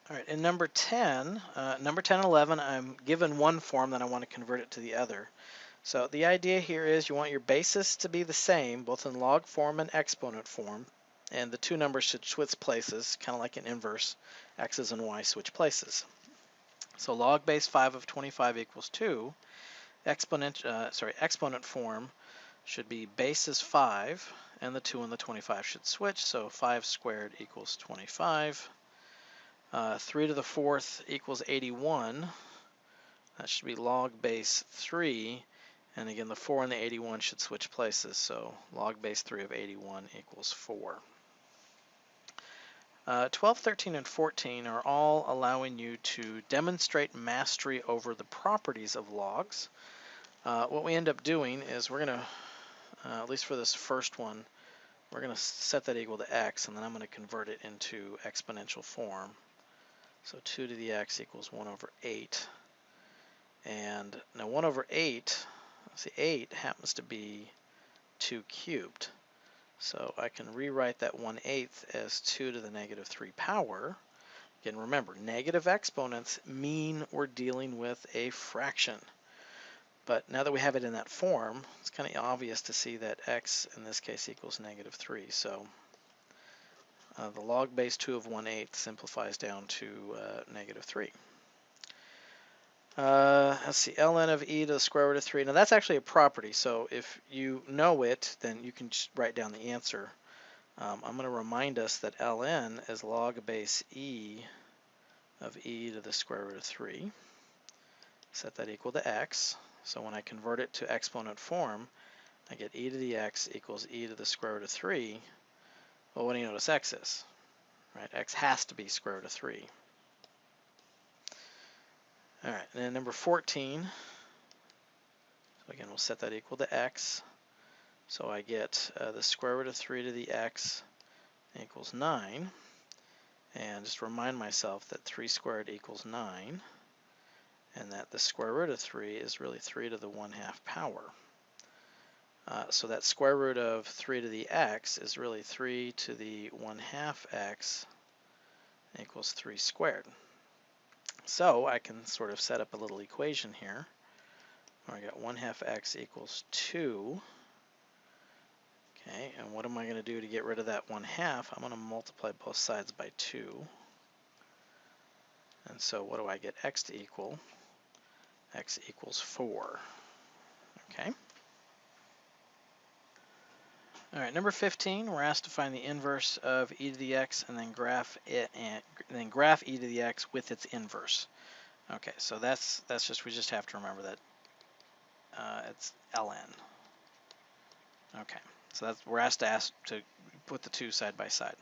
All right, in number 10 and 11, I'm given one form, then I want to convert it to the other. So the idea here is you want your basis to be the same, both in log form and exponent form, and the two numbers should switch places, kind of like an inverse, x's and y switch places. So log base 5 of 25 equals 2. Exponent form should be base is 5, and the 2 and the 25 should switch, so 5 squared equals 25. 3 to the 4th equals 81. That should be log base 3. And again, the 4 and the 81 should switch places. So log base 3 of 81 equals 4. 12, 13, and 14 are all allowing you to demonstrate mastery over the properties of logs. What we end up doing is we're going to, at least for this first one, we're going to set that equal to x, and then I'm going to convert it into exponential form. So 2 to the x equals 1 over 8. And now 1 over 8, let's see, 8 happens to be 2 cubed. So I can rewrite that 1/8 as 2 to the negative 3 power. Again, remember, negative exponents mean we're dealing with a fraction. But now that we have it in that form, it's kind of obvious to see that x in this case equals negative 3. So the log base 2 of 1/8 simplifies down to negative 3. Let's see, ln of e to the square root of 3. Now that's actually a property, so if you know it, then you can just write down the answer. I'm going to remind us that ln is log base e of e to the square root of 3. Set that equal to x. So when I convert it to exponent form, I get e to the x equals e to the square root of 3. Well, what do you notice x is? Right, x has to be square root of 3. All right, and then number 14. So again, we'll set that equal to x. So I get the square root of 3 to the x equals 9. And just remind myself that 3 squared equals 9. And that the square root of 3 is really 3 to the 1/2 power. So that square root of 3 to the x is really 3 to the 1/2 x equals 3 squared. So I can sort of set up a little equation here. Where I got 1/2 x equals 2. Okay, and what am I going to do to get rid of that 1/2? I'm going to multiply both sides by 2. And so what do I get x to equal? X equals 4. Okay. All right, number 15, we're asked to find the inverse of e to the x and then graph it, and then graph e to the x with its inverse. Okay, so that's just, we just have to remember that it's ln. Okay, so that's, we're asked to put the two side by side.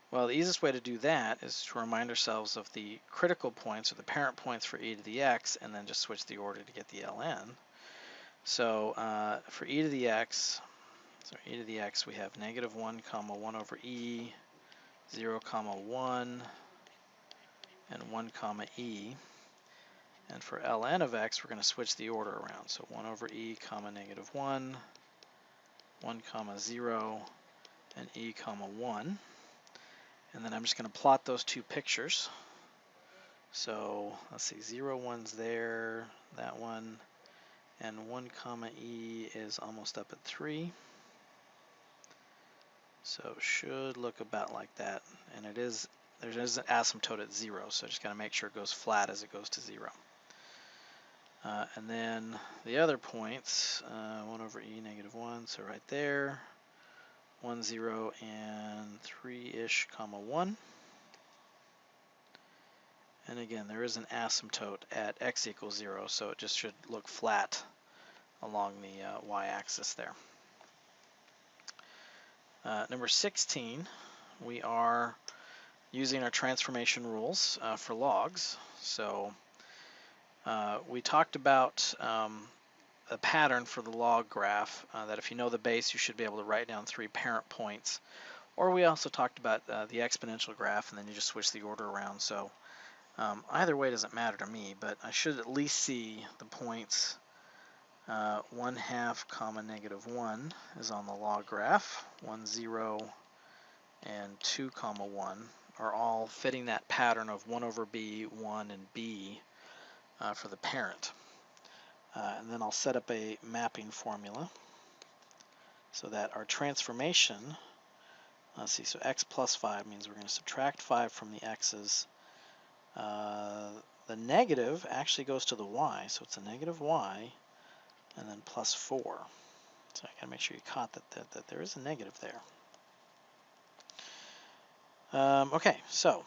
Well, the easiest way to do that is to remind ourselves of the critical points or the parent points for e to the x, and then just switch the order to get the ln. So for e to the x, we have -1, 1 over e, 0, 1, and 1, e. And for ln of x, we're going to switch the order around. So 1 over e, -1, 1, 0, and e, 1. And then I'm just going to plot those two pictures. So let's see, 0, 1's there, that one, and 1, e is almost up at 3. So it should look about like that. And it is, there is an asymptote at 0, so just got to make sure it goes flat as it goes to 0. And then the other points, 1 over e, -1, so right there, 1, 0, and 3-ish, 1. And again, there is an asymptote at x equals 0, so it just should look flat along the y-axis there. Number 16, we are using our transformation rules for logs. So we talked about a pattern for the log graph that if you know the base, you should be able to write down 3 parent points. Or we also talked about the exponential graph, and then you just switch the order around. So either way doesn't matter to me, but I should at least see the points 1/2, -1 is on the log graph, 1, 0, and 2, 1 are all fitting that pattern of 1 over b, 1, and b for the parent. And then I'll set up a mapping formula so that our transformation, let's see, so x plus 5 means we're going to subtract 5 from the x's. The negative actually goes to the y, so it's a negative y, and then plus 4. So I got to make sure you caught that there is a negative there. Okay, so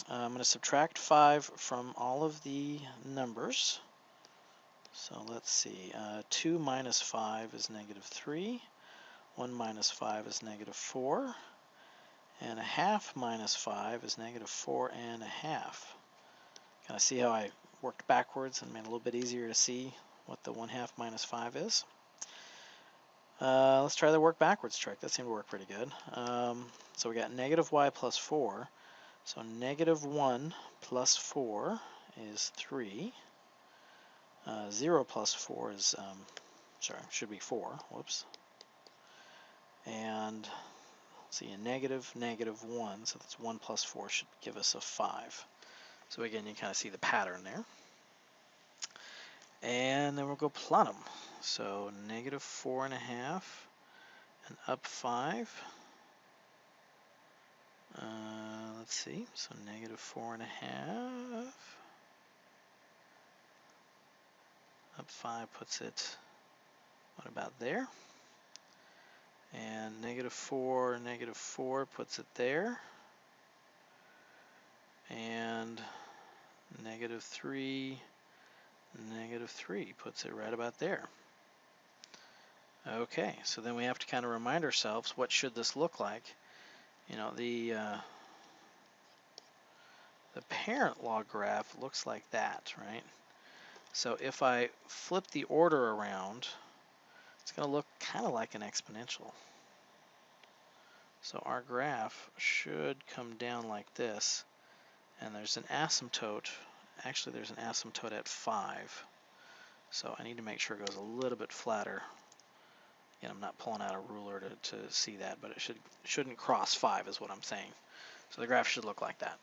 I'm going to subtract 5 from all of the numbers. So let's see, 2 minus 5 is negative 3, 1 minus 5 is negative 4, and a half minus 5 is negative 4 and a half. Kind of see how I worked backwards and made it a little bit easier to see what the 1/2 minus 5 is. Let's try the work backwards trick. That seemed to work pretty good. So we got negative y plus 4. So negative 1 plus 4 is 3. 0 plus 4 is, sorry, should be 4. Whoops. And let's see, a negative, negative 1. So that's 1 plus 4 should give us a 5. So again, you kind of see the pattern there. And then we'll go plot them. So negative 4.5 and up 5. Let's see, so negative 4.5. Up 5 puts it, what about there? And negative 4 puts it there. And negative 3 puts it right about there. Okay, so then we have to kind of remind ourselves, what should this look like? You know, the parent log graph looks like that, right? So if I flip the order around, it's going to look kind of like an exponential. So our graph should come down like this, and there's an asymptote. Actually, there's an asymptote at 5. So I need to make sure it goes a little bit flatter. Again, I'm not pulling out a ruler to see that, but it shouldn't cross 5 is what I'm saying. So the graph should look like that.